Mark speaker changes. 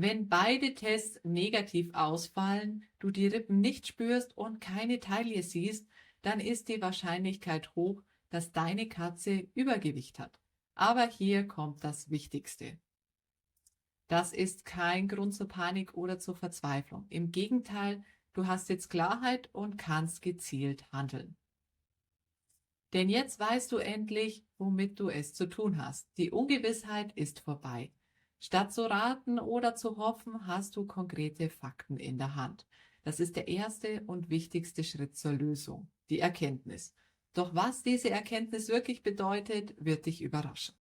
Speaker 1: Wenn beide Tests negativ ausfallen, du die Rippen nicht spürst und keine Taille siehst, dann ist die Wahrscheinlichkeit hoch, dass deine Katze Übergewicht hat. Aber hier kommt das Wichtigste. Das ist kein Grund zur Panik oder zur Verzweiflung. Im Gegenteil, du hast jetzt Klarheit und kannst gezielt handeln. Denn jetzt weißt du endlich, womit du es zu tun hast. Die Ungewissheit ist vorbei. Statt zu raten oder zu hoffen, hast du konkrete Fakten in der Hand. Das ist der erste und wichtigste Schritt zur Lösung, die Erkenntnis. Doch was diese Erkenntnis wirklich bedeutet, wird dich überraschen.